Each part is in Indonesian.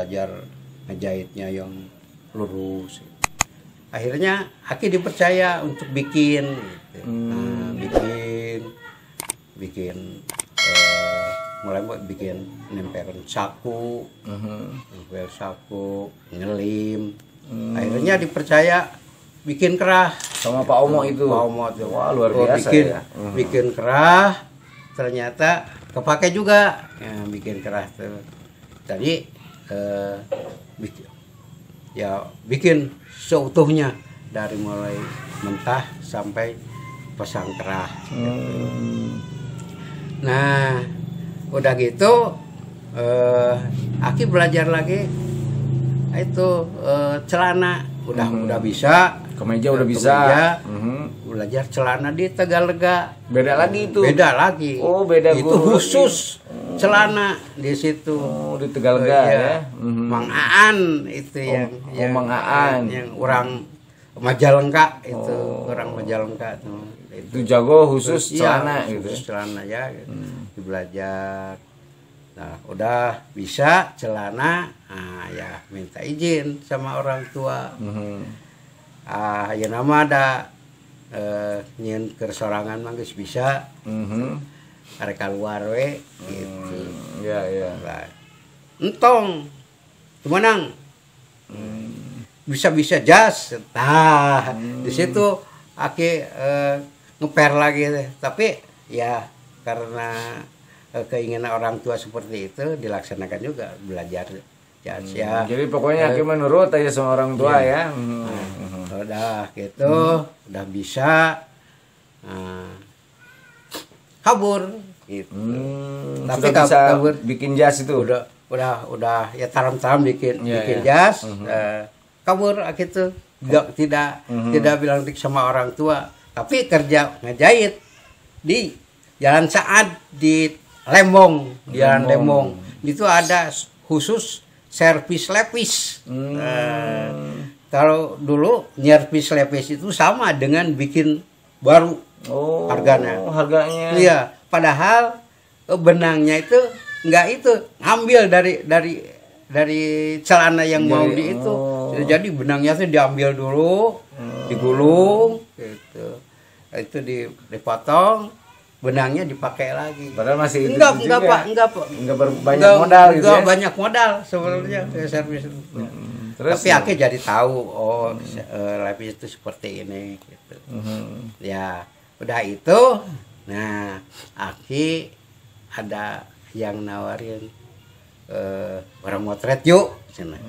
belajar ngejahitnya yang lurus. Akhirnya Aki dipercaya untuk bikin gitu. Nah, bikin mulai bikin nempelin saku, nempel saku, ngelim. Akhirnya dipercaya bikin kerah sama Pak Omo itu. Pak Omo tuh. Wah, luar biasa ya. Bikin kerah, ternyata kepake juga. Ya, bikin kerah tuh. Tadi bikin seutuhnya dari mulai mentah sampai pasang kerah. Nah, udah gitu Aki belajar lagi itu celana udah bisa, kemeja udah bisa. Belajar celana di Tegalega. Beda lagi itu. Beda lagi. Oh, beda itu khusus celana di situ. Oh, di Tegalega ya. Mang Aan itu yang Mang Aan yang orang Majalengka itu, orang Majalengka tuh. Itu jago khusus celana gitu. Khusus celana ya. Gitu. Belajar. Nah, udah bisa celana, ya minta izin sama orang tua. Ya nama ada nyen kersorangan mah geus bisa. Are keluar we gitu. Ya. Entong. Tumanang. Bisa-bisa jas. Nah, di situ Aki ngeper lagi deh. Tapi ya karena keinginan orang tua seperti itu dilaksanakan juga belajar jas ya. Jadi pokoknya Aki menurut aja sama orang tua ya. Udah gitu, udah bisa kabur gitu. Tapi kabur bikin jas itu. Udah ya taram-taram bikin jas. Kabur gitu. Tidak bilang sama orang tua, tapi kerja ngejahit di Jalan Saad di Lembong, Jalan Lembong. Itu ada khusus servis lepis. Kalau dulu nyervis lepis itu sama dengan bikin baru harganya. Iya, padahal benangnya itu enggak itu ngambil dari celana yang mau di itu. Jadi benangnya itu diambil dulu, digulung gitu. Itu dipotong, benangnya dipakai lagi. Padahal masih itu enggak banyak modal gitu ya. Banyak modal sebenarnya servis itu. Terus tapi Aki jadi tahu lepis itu seperti ini gitu. Ya, udah itu. Nah, Aki ada yang nawarin orang motret yuk cenah.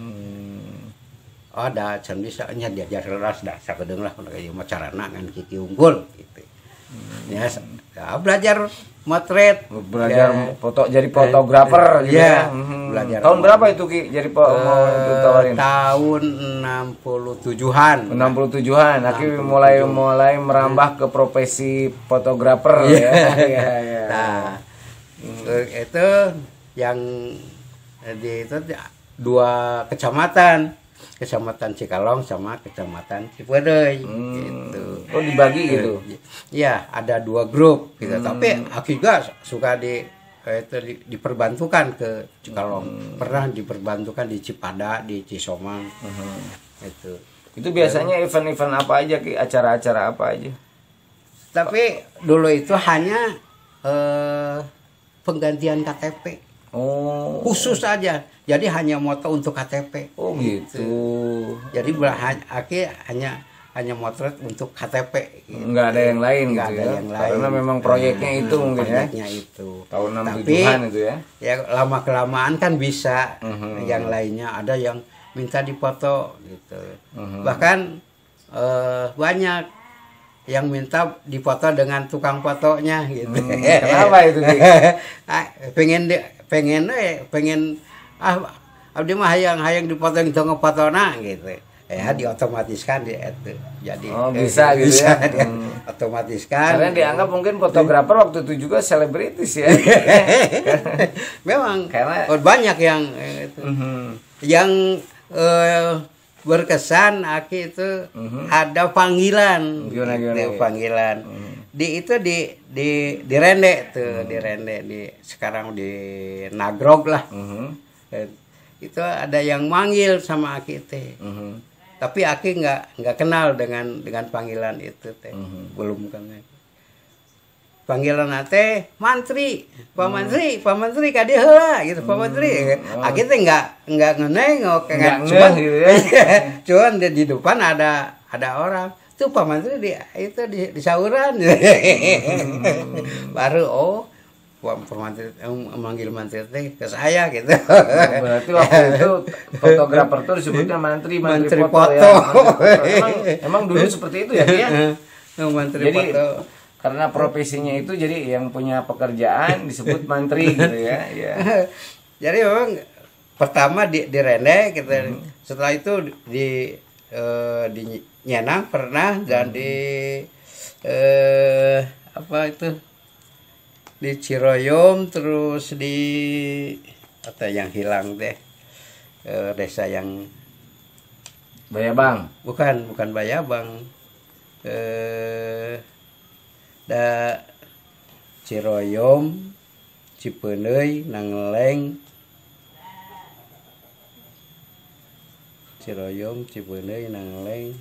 Ada can bisa nya diajar ras dah sakedeung lah kayak macarana ngan kiki unggul gitu. Ya, belajar motret, belajar foto jadi fotografer gitu ya. Belajar. Tahun berapa itu Ki jadi mau itu tawarin? Tahun 67-an. 67-an. Aki mulai merambah ke profesi fotografer ya. Nah, itu yang di itu 2 kecamatan Cikalong sama Kecamatan Cipeudeuy gitu. Oh, dibagi gitu. Iya, ada 2 grup gitu. Tapi Aki juga suka diperbantukan ke Cikalong. Pernah diperbantukan di Cipada, di Cisomang. Itu biasanya event-event apa aja Ki? Acara-acara apa aja? Tapi dulu itu hanya penggantian KTP. Khusus aja. Jadi hanya moto untuk KTP. Oh gitu. Jadi Aki hanya motret untuk KTP. Gitu. Enggak ada yang lain gitu ya. Karena memang proyeknya itu mungkin proyeknya itu. Tahun 67-an itu ya. Ya lama kelamaan kan bisa. Yang lainnya ada yang minta dipoto gitu. Bahkan banyak yang minta dipoto dengan tukang fotonya gitu. Kenapa itu? pengen abdi mah hayang dipoto gitu ngepotona gitu. Ya diotomatiskan di itu. Jadi bisa gitu ya. Otomatiskan. Karena dianggap mungkin fotografer waktu itu juga selebritis ya. Memang karena banyak yang yang berkesan Aki itu ada panggilan. Gimana? Panggilan. Di Rende tuh, di Rende sekarang di Nagrog lah. itu ada yang manggil sama Aki teh. Tapi Aki nggak kenal dengan panggilan itu teh. Belum kenal. Panggilan teh mantri, Pak Mantri ka dieu heula gitu, Pak Mantri. Aki teh nggak ngenengok, cuman gitu ya. Cuman di depan ada orang. Tuh Pak Mantri di sauran. Baru Pak Mantri manggil Mantri teh ke saya gitu. Berarti waktu itu fotografer tuh disebutnya mantri foto ya. Emang dulu seperti itu ya, Ki ya? Mantri foto. Karena profesinya itu jadi yang punya pekerjaan disebut mantri gitu ya. Ya. Jadi memang pertama di Rende gitu. Setelah itu di Nyenang pernah dan di apa itu di Ciroyom, terus di apa yang hilang deh desa yang Bayabang. bukan Bayabang. Da Ciroyom, Cipeuneuy, Nangeleng, Ciroyom, Cipeuneuy, Nangeleng,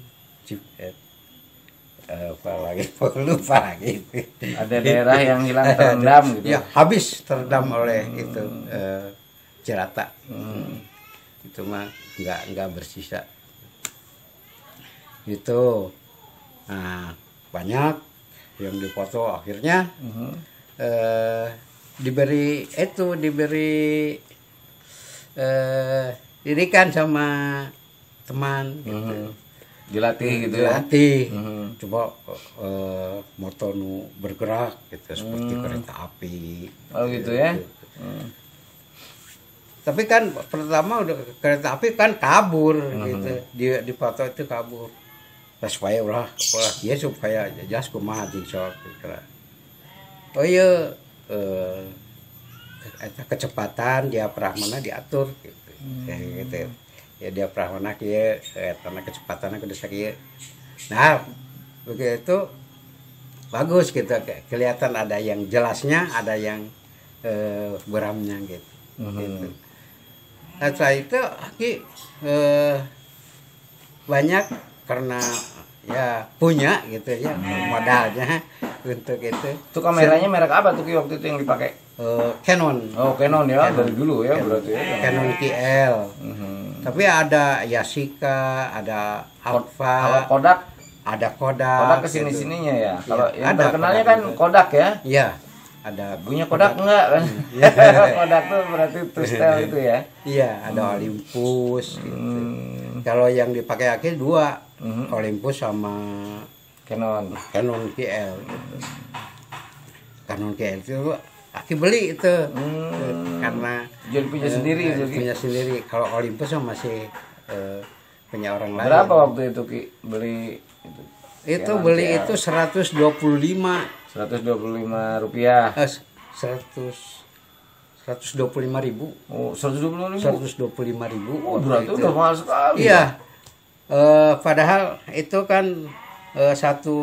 apa lagi? Lupa lagi. Ada daerah yang hilang terendam gitu. Ya, habis terendam oleh itu Cirata. Itu mah nggak bersisa. Gitu. Nah, banyak yang difoto akhirnya diberi didikan sama teman gitu. Dilatih gitu dilatih. ya. Coba motor nu bergerak gitu seperti kereta api. Oh gitu ya. Tapi kan pertama udah kereta api kan kabur gitu. Di foto itu kabur. Supaya ya supaya jelas kumaha jeung sok kira. Oh iya kecepatan dia pramana diatur gitu. Kayak gitu. Ya dia pramana kieu karena kecepatanna kudu sakieu. Nah, begitu bagus gitu. Kelihatan ada yang jelasnya, ada yang buramnya gitu. Gitu. Nah, setelah itu banyak karena ya punya gitu ya modalnya untuk itu. Itu kameranya merek apa tuh waktu itu yang dipakai? Canon. Oh Canon ya, dari dulu ya berarti ya. Canon KL. Tapi ada Yashica, ada Alpha, Kodak. Ada Kodak. Kodak kesini sininya ya. Kalau yang ada terkenalnya kan Kodak ya. Iya. Ada punya Kodak enggak kan? Kodak tuh berarti Tristel itu ya. Iya, ada Olympus gitu. Kalau yang dipakai Aki dua, Olympus sama Canon KL gitu. Canon KL itu Aki beli itu karena jadi punya sendiri itu punya sendiri. Kalau Olympus masih punya orang lain. Berapa waktu itu Ki beli itu? Itu beli itu 125 rupiah. 125.000. Oh, 125.000. Oh, berarti udah mahal sekali. Iya. Padahal itu kan satu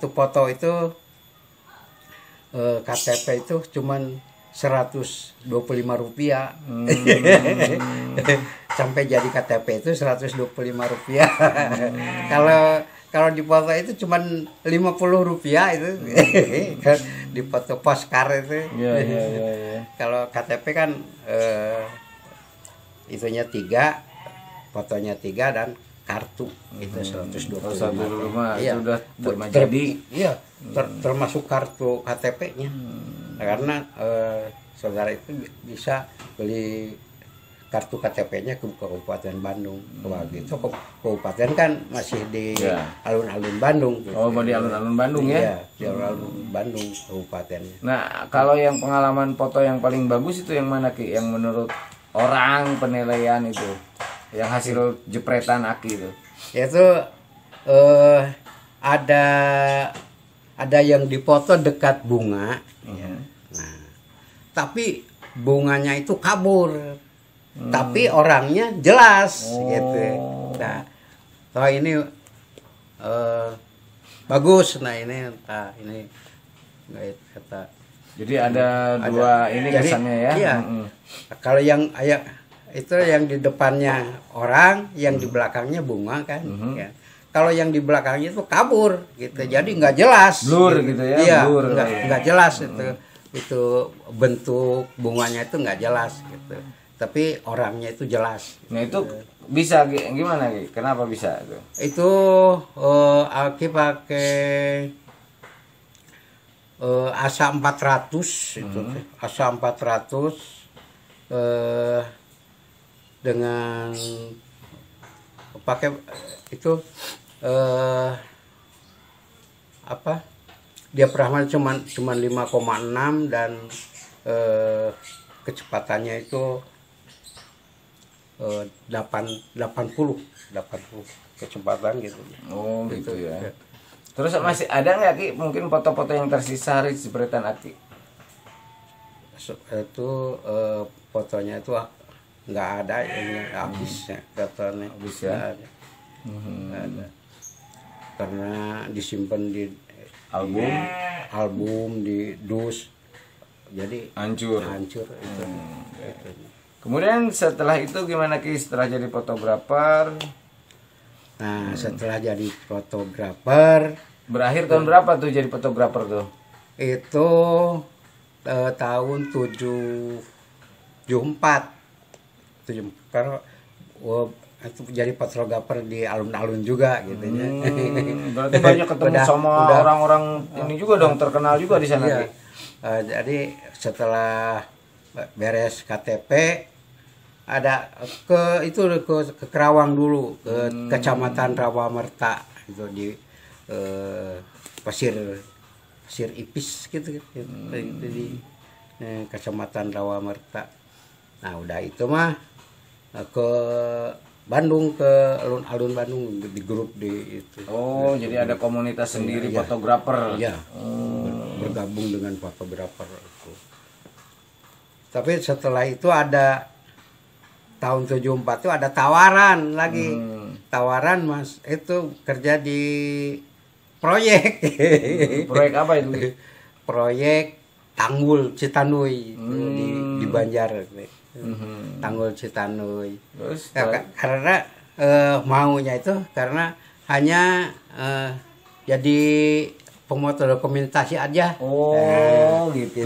foto itu KTP itu cuman 125 rupiah. Sampai jadi KTP itu 125 rupiah. Kalau di foto itu cuman 50 rupiah itu. Di foto postcard itu. Iya. Kalau KTP kan itunya 3, fotonya 3 dan kartu itu 125. Iya, itu udah jadi. Iya, termasuk kartu KTP-nya. Karena saudara itu bisa beli kartu KTP-nya ke Kabupaten Bandung. Begitu Kabupaten kan masih di alun-alun Bandung. Oh, di alun-alun Bandung ya? Iya, di alun-alun Bandung Kabupatennya. Nah, kalau yang pengalaman foto yang paling bagus itu yang mana Ki? Yang menurut orang penilaian itu, yang hasil jepretan Aki itu? Itu ada yang dipoto dekat bunga. Ya. Nah, tapi bunganya itu kabur. Tapi orangnya jelas gitu. Nah, ini bagus. Nah, ini kata Jadi ada dua ini Jadi, kesannya ya. Iya. Kalau yang itu yang di depannya orang, yang di belakangnya bunga kan. Ya. Kalau yang di belakangnya itu kabur gitu, jadi nggak jelas. Blur gitu ya. Iya, Blur. nggak jelas itu bentuk bunganya itu nggak jelas gitu. Tapi orangnya itu jelas. Nah itu bisa gimana Ki? Kenapa bisa itu? Itu Aki pakai asa 400 itu asa 400 dengan pakai itu apa, dia peramal cuman 5,6 dan kecepatannya itu 80 kecepatan gitu. Oh gitu ya. Terus masih ada nggak Ki mungkin foto-foto yang tersisa hari jepretan Aki? Itu fotonya itu nggak ada, ini habis ya fotonya. Habis ya. Nggak ada. Karena disimpan di album di dus, jadi Hancur itu. Kemudian setelah itu gimana Ki setelah jadi fotografer? Nah setelah jadi fotografer, Berakhir tahun berapa tuh jadi fotografer tuh? itu tahun 74 karena itu jadi fotografer di alun-alun juga gitu ya. Berarti banyak ketemu sama orang-orang ini juga dong, terkenal juga di sana. Iya. Jadi setelah beres KTP ada ke Kerawang dulu, ke Kecamatan Rawamerta itu di Pasir Ipis gitu. Di Kecamatan Rawamerta. Nah udah itu mah ke Bandung, ke alun-alun Bandung di grup di itu. Oh, jadi ada komunitas sendiri fotografer. Iya. Bergabung dengan fotografer itu. Tapi setelah itu ada tahun 74 itu ada tawaran lagi. Tawaran Mas itu kerja di proyek. Proyek apa itu? Proyek Tanggul Citanui di Banjar. Tanggul Citanui. Terus Karena maunya itu karena hanya jadi pemoto dokumentasi aja. Oh gitu.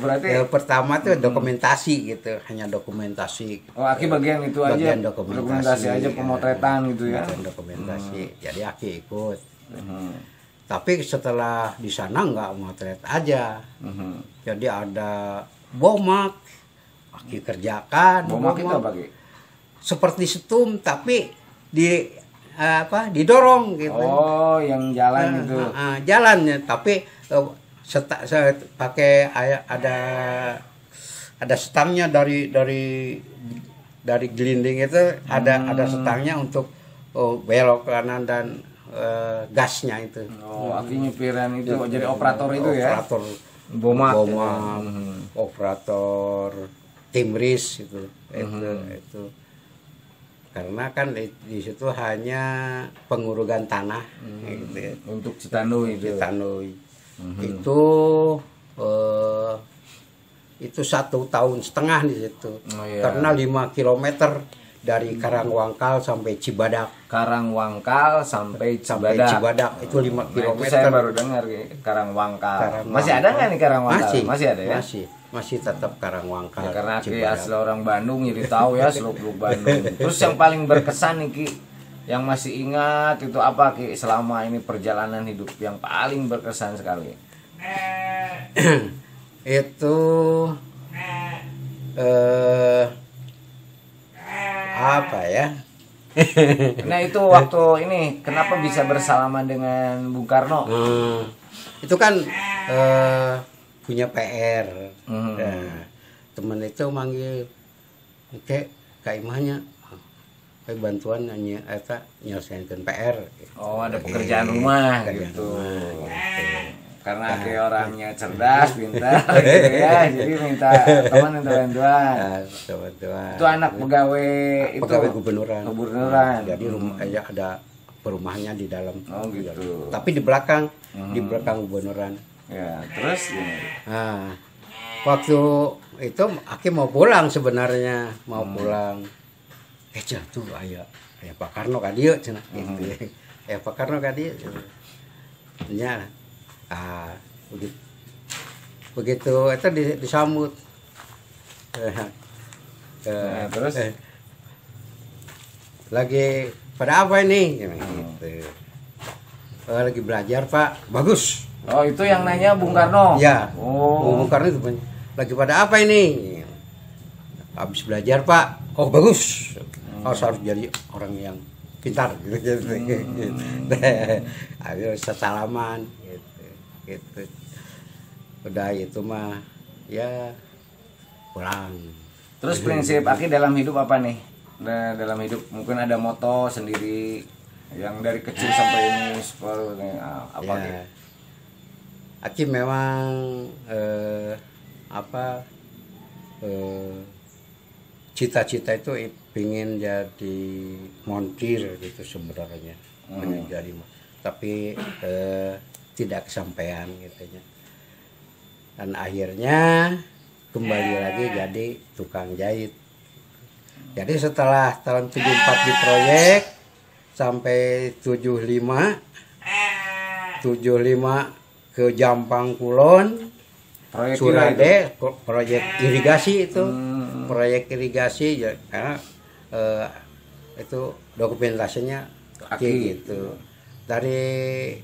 Berarti pertama tuh dokumentasi gitu, hanya dokumentasi. Oh Aki bagian itu Bagian aja. Dokumentasi aja, pemotretan gitu ya. Bagian dokumentasi. Jadi Aki ikut. Tapi setelah di sana nggak motret aja. Jadi ada bomak, Aki kerjakan. Bomak itu apa Ki? Seperti setum tapi didorong gitu. Oh, yang jalan itu. Jalannya tapi pakai ada stangnya dari gelinding itu ada stangnya untuk belok kanan dan gasnya itu. Oh, Aki nyupiran itu jadi operator itu ya. Operator Bomak. Operator timris itu. Itu. Karena kan di situ hanya pengurugan tanah gitu ya. Untuk Citanui itu. Itu 1,5 tahun di situ. Oh, iya. Karena 5 kilometer dari Karangwangkal sampai Cibadak. Karangwangkal sampai Cibadak. Itu 5 kilometer. Itu saya baru dengar Karangwangkal. Masih ada nggak nih Karangwangkal? Masih ada ya? Masih tetap Karangwangkal. Ya, karena Ki asli orang Bandung jadi tahu ya seluk-beluk Bandung. Terus yang paling berkesan nih Ki, yang masih ingat itu apa Ki selama ini perjalanan hidup yang paling berkesan sekali? Itu apa ya? Nah itu waktu ini kenapa bisa bersalaman dengan Bung Karno? Itu kan punya PR. Nah, temen itu manggil kayak imahnya kayak bantuan nyelesainkan PR. Oh ada pekerjaan rumah gitu. Karena kayak orangnya cerdas, pintar gitu ya, jadi minta teman minta bantuan. Itu anak pegawai gubernuran. Jadi rumah ada perumahannya di dalam. Oh gitu. Tapi di belakang gubernuran. Ya, terus gini. Nah, waktu itu Aki mau pulang sebenarnya, mau pulang. Jatuh ayah Pak Karno ka dieu cenah gitu. Pak Karno ka dieu. Nya. Begitu itu disambut. Terus lagi pada apa ini? Gitu. Lagi belajar Pak, bagus. Oh itu yang nanya Bung Karno? Ya. Oh. Bung Karno itu lagi pada apa ini? Habis belajar Pak. Oh bagus. Harus jadi orang yang pintar gitu. Akhirnya salaman gitu. Udah itu mah ya pulang. Terus prinsip Aki dalam hidup apa nih? Dalam hidup mungkin ada moto sendiri yang dari kecil sampai ini seperti apa ya. gitu? Aki memang cita-cita itu ingin jadi montir gitu sebenarnya, jadi tapi tidak kesampaian gitunya, dan akhirnya kembali lagi jadi tukang jahit. Jadi setelah tahun 74 di proyek sampai 75 ke Jampang Kulon, Surade, proyek irigasi itu, proyek irigasi ya, karena itu dokumentasinya gitu. Dari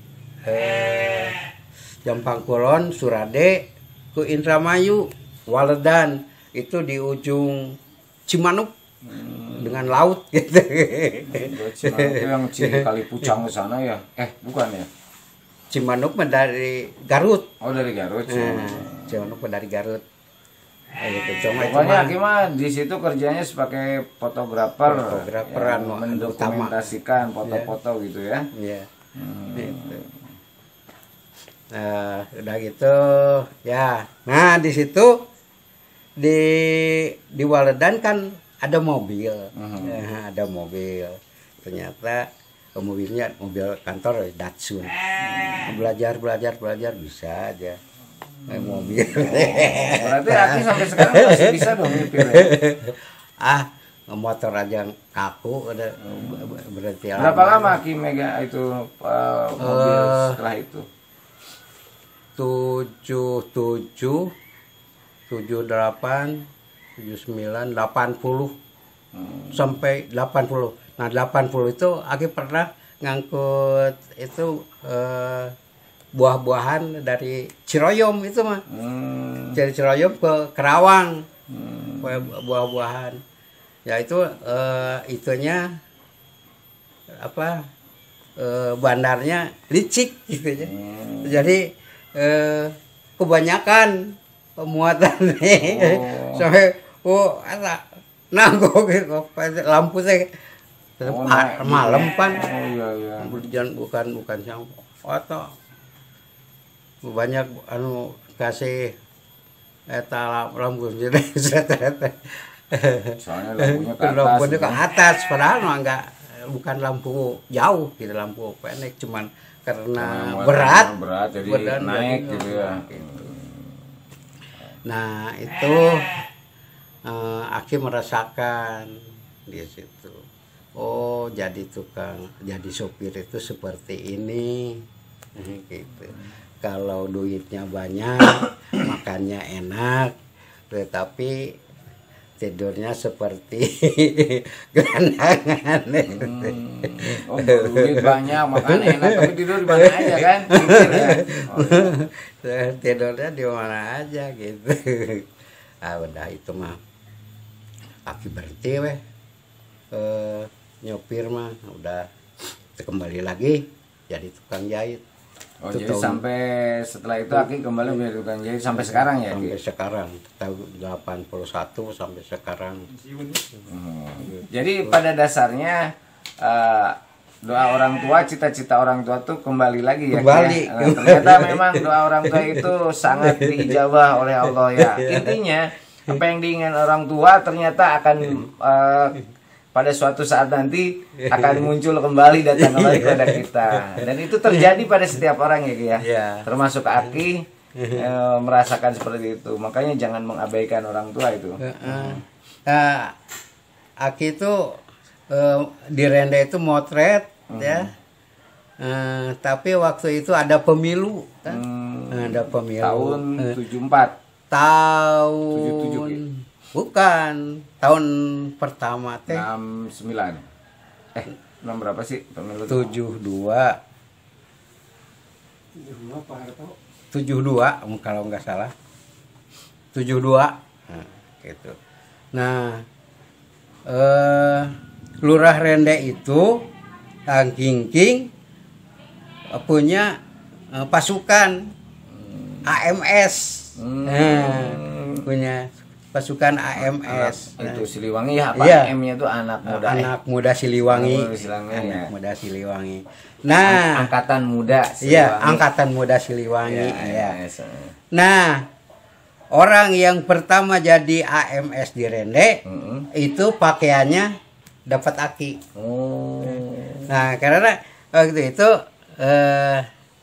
Jampang Kulon, Surade ke Indramayu, Waledan itu di ujung Cimanuk dengan laut gitu. Cimanuk yang Kali Pucang ke sana ya? Bukan ya? Cimanuk dari Garut. Oh dari Garut. Cimanuk dari Garut. Pokoknya Aki mah di situ kerjanya sebagai fotografer yang mendokumentasikan foto-foto gitu ya. Iya. Gitu. Udah gitu ya. Nah di situ di Waledan kan ada mobil. Ada mobil. Ternyata mobilnya mobil kantor Datsun. Belajar bisa aja. Mobil. Berarti Aki sampai sekarang masih bisa dong nyupir ya? Motor aja kaku udah berarti. Berapa lama Aki mega itu mobil setelah itu? 77, 78, 79, 80 sampai 80. Nah 80 itu Aki pernah ngangkut itu buah-buahan dari Ciroyom itu mah. Dari Ciroyom ke Kerawang. Buah-buahan. Ya itu itunya apa? Bandarnya licik gitu ya. Jadi kebanyakan pemuatannya sampai nanggung gitu, lampu saya malam pan, bukan yang foto banyak kasih lampu jadi soalnya lampunya ke atas padahal bukan lampu jauh gitu, lampu pendek cuman karena berat jadi naik gitu ya. Nah itu Aki merasakan di situ. Oh jadi jadi sopir itu seperti ini, gitu. Kalau duitnya banyak, makannya enak, tetapi tidurnya seperti gelandangan. Oh, duit banyak, makan enak, tapi tidur di mana aja kan? Tidurnya di mana aja gitu. Udah itu mah Aki berhenti nyopir mah udah kembali lagi jadi tukang jahit. Oh jadi sampai setelah itu Aki kembali menjadi tukang jahit sampai sekarang ya? Sampai sekarang, tahun 81 sampai sekarang. Jadi pada dasarnya doa orang tua, cita-cita orang tua tuh kembali lagi ya? Kembali. Ternyata memang doa orang tua itu sangat diijabah oleh Allah ya. Intinya apa yang diinginkan orang tua ternyata akan pada suatu saat nanti akan muncul kembali, datang kembali kepada kita, dan itu terjadi pada setiap orang ya Ki ya. Termasuk Aki merasakan seperti itu. Makanya jangan mengabaikan orang tua itu. Aki itu di Rende itu motret ya. Tapi waktu itu ada pemilu kan? Ada pemilu tahun 74. Tahun 77, bukan tahun pertama teh 69. 6 berapa sih pemilu? 72 kalau nggak salah 72 gitu. Nah Lurah Rende itu Kang Kingking punya pasukan AMS. Punya pasukan AMS. Itu Siliwangi apa? Iya. M-nya itu anak muda. Anak muda Siliwangi. Anak muda Siliwangi. Nah, angkatan muda Siliwangi. Iya, angkatan muda Siliwangi. Iya. Nah, orang yang pertama jadi AMS di Rende itu pakaiannya dapat aki. Nah, karena waktu itu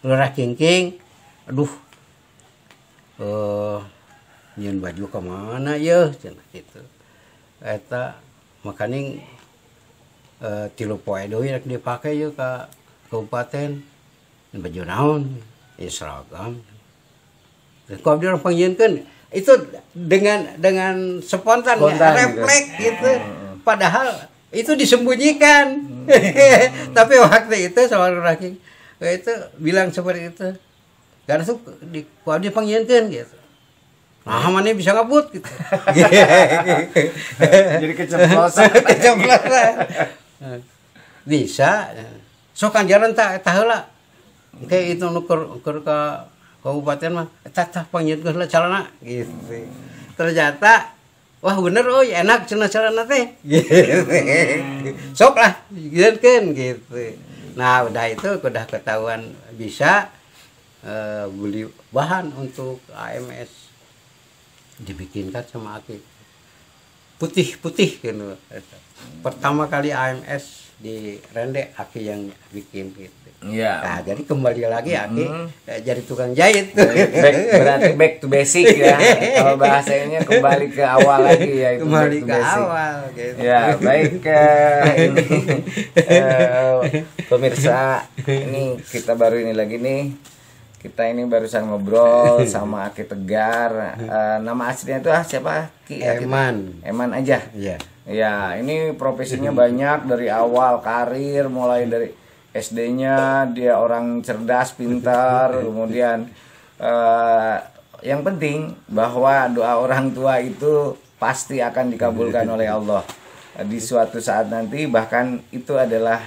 Lurah Kingking, aduh, nyen baju kemana ya, cina gitu. Eta makanya 3 poe deui rek dipake ya ka kabupaten. Baju naon? Ya seragam. Kalau dia orang panggilkan itu dengan spontan ya, refleks gitu. Padahal itu disembunyikan. Tapi waktu itu sama Lurah King itu bilang seperti itu. Karena tuh kalau dia panggilkan gitu. Nah, mana bisa ngabut gitu. Jadi keceplosan. Bisa. Sok kanjaran tak heula. Kayak itu nuker ke kabupaten mah tah panggilkeun heula calana gitu. Ternyata wah bener enak cenah calana teh. Gitu. Sok lah gideunkeun gitu. Nah, udah itu udah ketahuan bisa beli bahan untuk AMS. Dibikinkan sama Aki putih gitu. Pertama kali AMS di Rende Aki yang bikin gitu. Iya. Nah, jadi kembali lagi Aki jadi tukang jahit. Berarti back to basic ya. Kalau bahasanya kembali ke awal lagi ya, itu kembali ke awal gitu. Ya, baik ini pemirsa, ini kita baru ini lagi nih. Kita ini barusan ngobrol sama Aki Tegar. Nama aslinya itu siapa? Eman. Eman aja. Iya. Ya, ini profesinya banyak dari awal karir, mulai dari SD-nya dia orang cerdas, pintar, kemudian yang penting bahwa doa orang tua itu pasti akan dikabulkan oleh Allah di suatu saat nanti. Bahkan itu adalah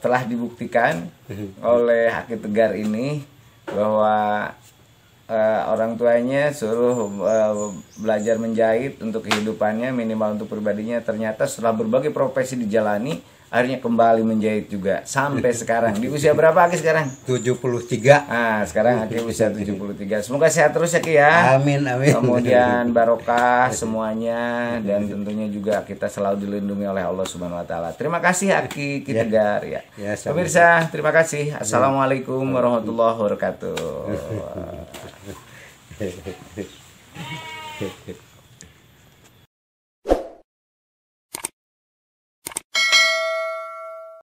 telah dibuktikan oleh Aki Tegar ini bahwa orang tuanya suruh belajar menjahit untuk kehidupannya, minimal untuk pribadinya. Ternyata setelah berbagai profesi dijalani, akhirnya kembali menjahit juga sampai sekarang. Di usia berapa Aki sekarang? 73. Ah, sekarang Aki usia 73. Semoga sehat terus ya Ki ya. Amin, amin. Kemudian barokah semuanya, dan tentunya juga kita selalu dilindungi oleh Allah Subhanahu wa taala. Terima kasih Aki Tegar ya. Pemirsa, terima kasih. Assalamualaikum warahmatullahi wabarakatuh.